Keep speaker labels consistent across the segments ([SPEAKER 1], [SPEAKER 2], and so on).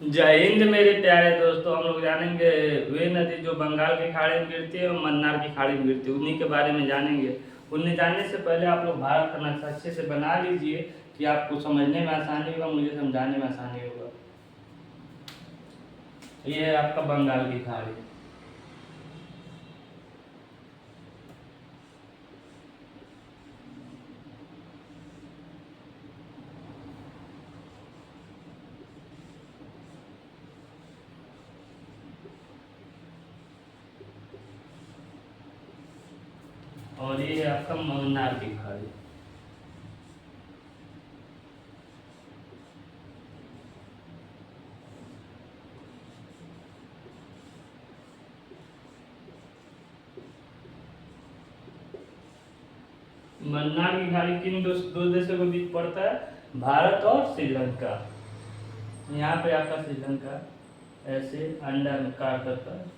[SPEAKER 1] जय हिंद मेरे प्यारे दोस्तों। हम लोग जानेंगे वे नदी जो बंगाल की खाड़ी में गिरती है और मन्नार की खाड़ी में गिरती है, उन्हीं के बारे में जानेंगे। उन्हें जानने से पहले आप लोग भारत का नक्शा अच्छे से बना लीजिए कि आपको समझने में आसानी होगा, मुझे समझाने में आसानी होगा। ये है आपका बंगाल की खाड़ी। और ये है आपका मन्नार की खाड़ी। मन्नार की खाड़ी किन दो देशों के बीच पड़ता है? भारत और श्रीलंका। यहाँ पे आपका श्रीलंका ऐसे अंडा में काट करता है।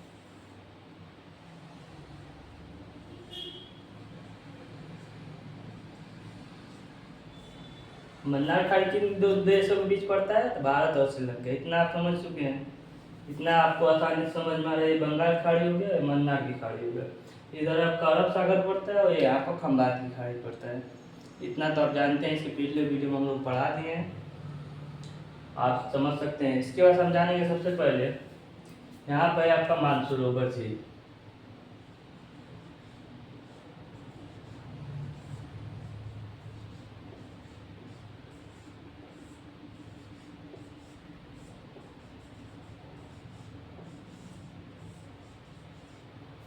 [SPEAKER 1] मन्नार खाड़ी किन दो देशों के बीच पड़ता है? भारत और श्रीलंका। इतना आप समझ चुके हैं। इतना आपको आसानी से समझ में आ रहा है। बंगाल की खाड़ी हो गया, मन्नार की खाड़ी हो गया। इधर आपका अरब सागर पड़ता है और ये आपका खंबात की खाड़ी पड़ता है। इतना तो आप जानते हैं, इसके पिछले वीडियो में हम लोग पढ़ा दिए हैं, आप समझ सकते हैं। इसके बाद हम जानेंगे सबसे पहले यहाँ पर आपका मानसरोवर झील।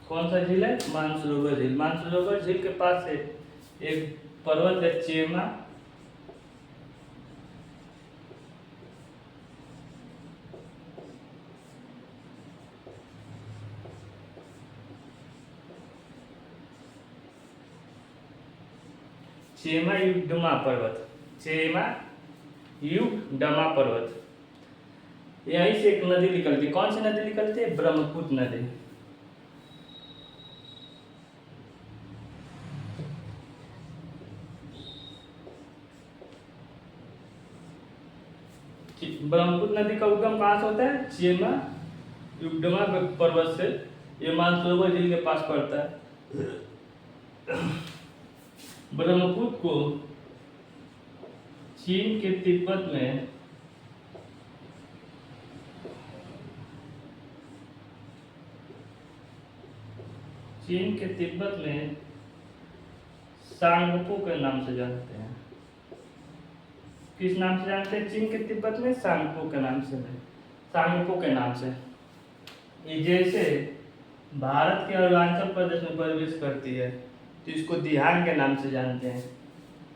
[SPEAKER 1] कौन सा झील है? मानसरोवर झील। मानसरोवर झील के पास से एक पर्वत है चेमा। चेमा युगडमा पर्वत। चेमा युगडमा पर्वत। यहीं से एक नदी निकलती है। कौन सी नदी निकलती है? ब्रह्मपुत्र नदी। ब्रह्मपुत्र नदी का उद्गम कहाँ से होता है? चेमा युगडमा पर्वत से। ये मानसरोवर झील के पास पड़ता है। ब्रह्मपुत्र को चीन के तिब्बत में सांगपो के नाम से जानते हैं। किस नाम से जानते हैं? चीन के तिब्बत में सांगपो के नाम से। सांगपो के नाम से। ये जैसे भारत के अरुणाचल प्रदेश में प्रवेश करती है तो इसको दिहांग के नाम से जानते हैं।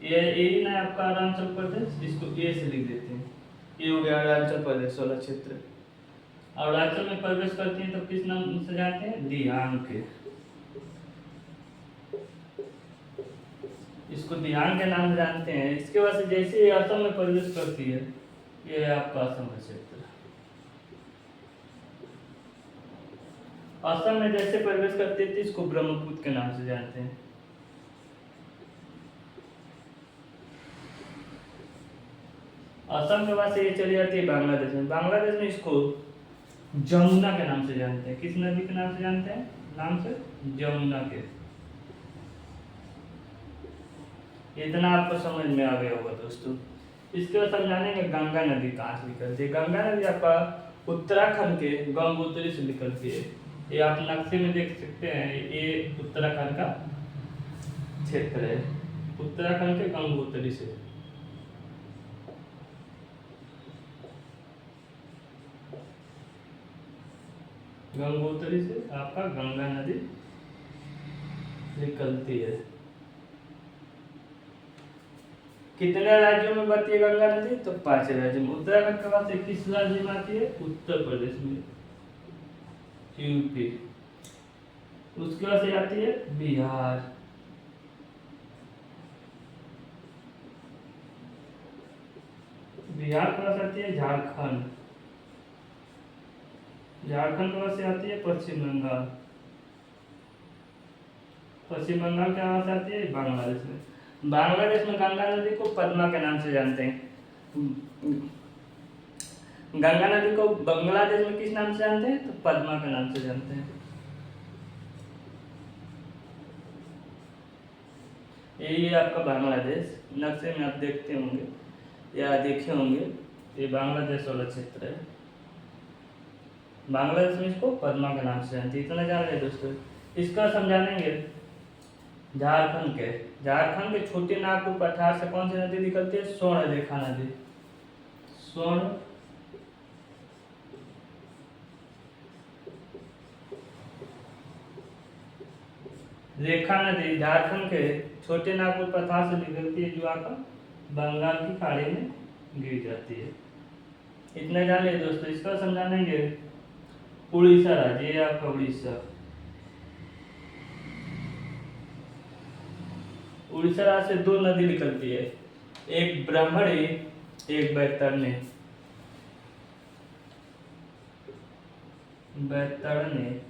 [SPEAKER 1] ये ना आपका अरुणाचल प्रदेश, इसको ए से लिख देते हैं। ये हो गया अरुणाचल प्रदेश वाला क्षेत्र। अरुणाचल में प्रवेश करती है तो किस नाम से जानते हैं? दिहांग के। इसको दिहांग के नाम से जानते हैं। इसके बाद से जैसे ये असम में प्रवेश करती है, ये आपका असम का क्षेत्र। असम में जैसे प्रवेश करती है तो इसको ब्रह्मपुत्र के नाम से जानते हैं। असम के बाद से ये चली जाती है बांग्लादेश में। बांग्लादेश में इसको जमुना के नाम से जानते हैं। किस नदी के नाम से जानते हैं? नाम से जमुना के। इतना आपको समझ में आ गया होगा दोस्तों। इसके बाद हम जानेंगे गंगा नदी कहाँ से निकलती है। गंगा नदी आपका उत्तराखंड के गंगोत्री से निकलती है। ये आप नक्शे में देख सकते हैं, ये उत्तराखंड का क्षेत्र है। उत्तराखंड के गंगोत्री से। गंगोत्री से आपका गंगा नदी निकलती है। कितने राज्यों में बहती है गंगा नदी? तो 5 राज्यों में। उत्तराखंड के बाद से किस राज्य में आती है? उत्तर प्रदेश में, यूपी। उसके बाद से आती है बिहार। बिहार के बाद आती है झारखंड। झारखंड के बाद से आती है पश्चिम बंगाल। पश्चिम बंगाल के बाद से आती है बांग्लादेश में। बांग्लादेश में गंगा नदी को पद्मा के नाम से जानते हैं। गंगा नदी को बांग्लादेश में किस नाम से जानते हैं? तो पद्मा के नाम से जानते हैं। यही है आपका बांग्लादेश। नक्शे में आप देखते होंगे या देखे होंगे, ये बांग्लादेश वाला क्षेत्र है। बांग्लादेश में इसको पद्मा के नाम से जानते हैं। इतना जान रहे दोस्तों। इसका समझानेंगे झारखंड के छोटे नागपुर पठार से कौन सी नदी निकलती है? स्वर्ण रेखा नदी। स्वर्ण रेखा नदी झारखंड के छोटे नागपुर पठार से निकलती है, जो आकर बंगाल की खाड़ी में गिर जाती है। इतना जान लिया दोस्तों। इसका समझानेंगे उड़ीसा राज्य, ये आपका उड़ीसा। उड़ीसा राज्य से दो नदी निकलती है, एक ब्राह्मणी, एक बैतरणी। बैतरणी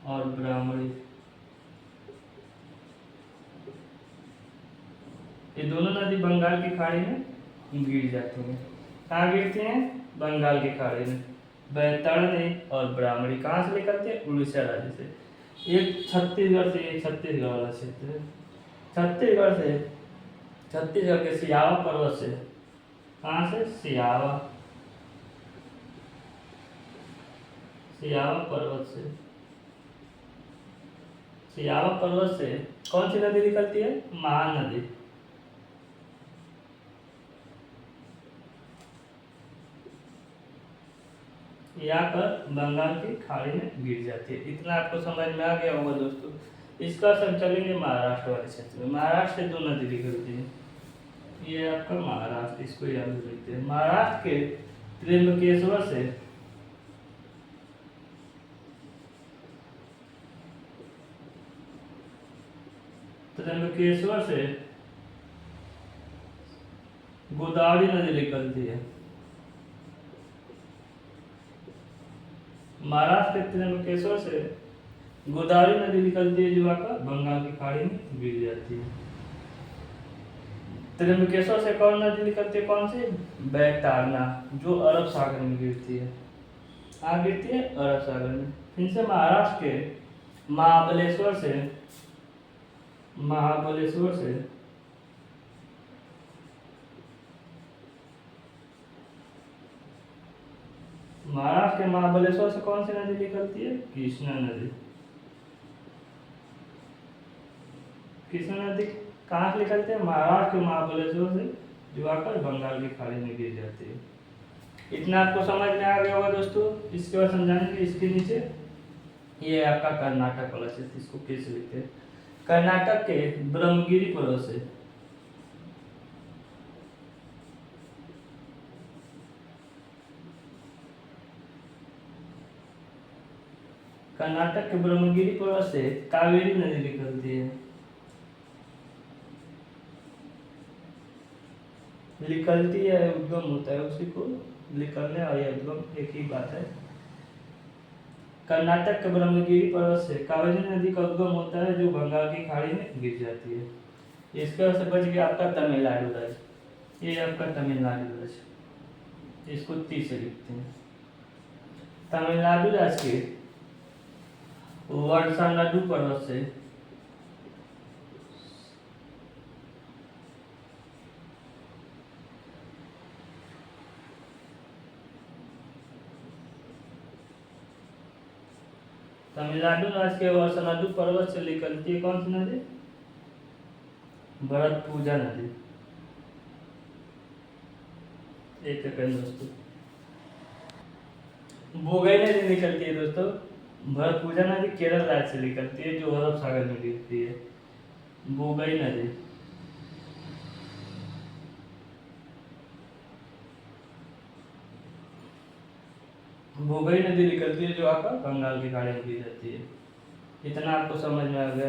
[SPEAKER 1] और ब्राह्मणी, ये दोनों नदी बंगाल की खाड़ी में गिर जाती हैं। कहाँ गिरती हैं? बंगाल की खाड़ी में। बैतरणी और ब्राह्मणी कहाँ से निकलती है? उड़ीसा राज्य से। एक छत्तीसगढ़ से, एक छत्तीसगढ़ वाला क्षेत्र है। छत्तीसगढ़ के सियावा पर्वत से। कहाँ से? सियावा पर्वत से। सियावा पर्वत से कौन सी नदी निकलती है? महानदी। यहाँ पर बंगाल की खाड़ी में गिर जाती है। इतना आपको समझ में आ गया होगा दोस्तों। इसका सब चलेंगे महाराष्ट्र वाले क्षेत्र में। महाराष्ट्र से दो नदी निकलती है, ये आपका महाराष्ट्र, इसको याद रखते हैं। महाराष्ट्र के त्र्यंबकेश्वर से गोदावरी नदी निकलती है। महाराष्ट्र के त्र्यंबकेश्वर से गोदावरी नदी निकलती है, जो आकर बंगाल की खाड़ी में गिर जाती है। त्र्यंबकेश्वर से कौन नदी निकलती है? कौन सी? बैतारना, जो अरब सागर में गिरती है। कहाँ गिरती है? अरब सागर में। फिर से महाराष्ट्र के महाबलेश्वर से कौन सी नदी निकलती है? कृष्णा नदी। कृष्णा नदी कहाँ से निकलती है? महाराष्ट्र के महाबलेश्वर से, जो आकर बंगाल की खाड़ी में गिर जाती है। इतना आपको समझ में आ गया होगा दोस्तों। इसके बाद समझाएंगे इसके नीचे, ये आपका कर्नाटक वाला क्षेत्र, इसको कैसे लिखते हैं? कर्नाटक के ब्रह्मगिरी पर्वत से कावेरी नदी निकलती है। उद्गम होता है, उसी को निकलने और उद्गम एक ही बात है। कर्नाटक के ब्रह्मगिरी पर्वत से कावेरी नदी का उद्गम होता है, जो बंगाल की खाड़ी में गिर जाती है। इसके वजह से बच गया आपका तमिलनाडु राज्य। ये आपका तमिलनाडु राज्य, इसको ती से लिखते हैं। तमिलनाडु राज्य के वर्षानाडु पर्वत से तमिलनाडु राज्य के वर्षानाडु पर्वत से निकलती है कौन सी नदी? भरतपुजा नदी। एक सेकंड दोस्तों, बोगई नदी निकलती है दोस्तों। भरतपुजा नदी केरल राज्य से निकलती है, जो अरब सागर में गिरती है। बोगई नदी निकलती है, जो आपका बंगाल की खाड़ी में गिर जाती है। इतना आपको समझ में आ गया।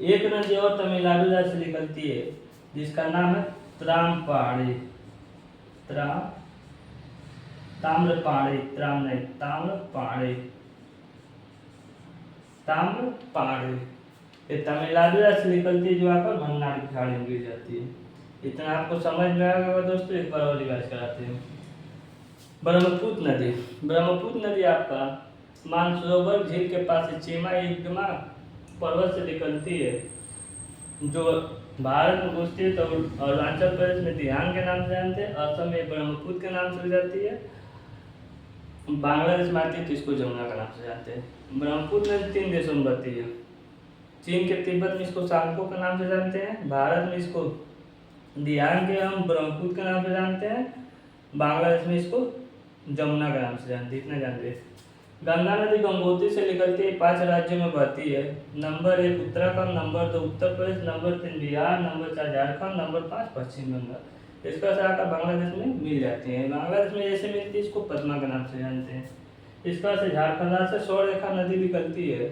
[SPEAKER 1] एक नदी और तमिलनाडु राज्य से निकलती है, जिसका नाम है त्रामपाड़ी। ताम्रपाड़ी, त्राम नहीं, ताम्रपाड़ी। ये तमिलनाडु राज्य से निकलती है, जो आपका मन्नार की खाड़ी में गिर जाती है। इतना आपको समझ में आ गया दोस्तों। एक बार और रिवाइज कराते हैं। ब्रह्मपुत्र नदी आपका मानसरोवर झील के पास से चीमा इग्मा पर्वत से निकलती है, जो भारत में घुसती है तो अरुणाचल प्रदेश में दिहांग के नाम से जानते हैं, असम में ब्रह्मपुत्र के नाम से जाती है, बांग्लादेश में आती है तो इसको जमुना का नाम से जानते हैं। ब्रह्मपुत्र नदी 3 देशों में बहती है। चीन के तिब्बत में इसको सांगपो के नाम से जानते हैं, भारत में इसको दिहांग के हम ब्रह्मपुत्र के नाम से जानते हैं, बांग्लादेश में इसको जमुना के नाम से जानते हैं। इतना जानते हैं। गंगा नदी गंगोत्री से निकलती है, 5 राज्यों में बहती है। Number 1 Uttarakhand, number 2 Uttar Pradesh, number 3 Bihar, number 4 Jharkhand, number 5 Paschim Bengal. इसका शाखा बांग्लादेश में मिल जाती है। बांग्लादेश में जैसे मिलती है इसको पद्मा के नाम से जानते हैं। इसका से झारखंड राज्य से स्वर्णरेखा नदी निकलती है।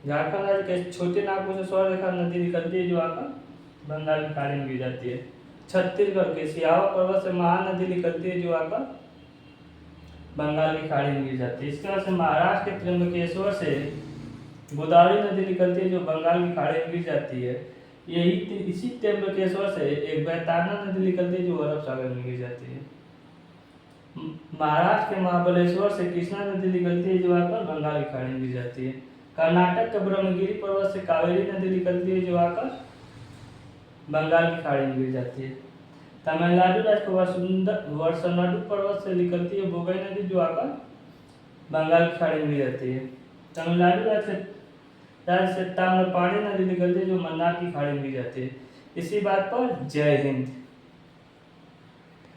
[SPEAKER 1] झारखंड राज्य के छोटे नागपुर से स्वर्णरेखा नदी निकलती है, जो आकर बंगाल की खाड़ी में गिर जाती है। छत्तीसगढ़ के सियावा पर्वत से महानदी निकलती है, जो आकर बंगाल की खाड़ी में गिर जाती है। इसके बाद से महाराष्ट्र के त्र्यंबकेश्वर से गोदावरी नदी निकलती है, जो बंगाल की खाड़ी में गिर जाती है। इसी त्र्यंबकेश्वर से एक बैतारना नदी निकलती है, जो अरब सागर में गिर जाती है। महाराष्ट्र के महाबलेश्वर से कृष्णा नदी निकलती है, जो आकर बंगाल की खाड़ी में गिर जाती है। कर्नाटक के ब्रह्मगिरी पर्वत से कावेरी नदी निकलती है, जो आकर बंगाल की खाड़ी में गिर जाती है। तमिलनाडु राज्य के वर्षनाडु पर्वत से निकलती है बोगई नदी, जो आकर बंगाल की खाड़ी में गिर जाती है। तमिलनाडु राज्य से ताम्रपाणी नदी निकलती है, जो मन्नार की खाड़ी में गिर जाती है। इसी बात पर जय हिंद।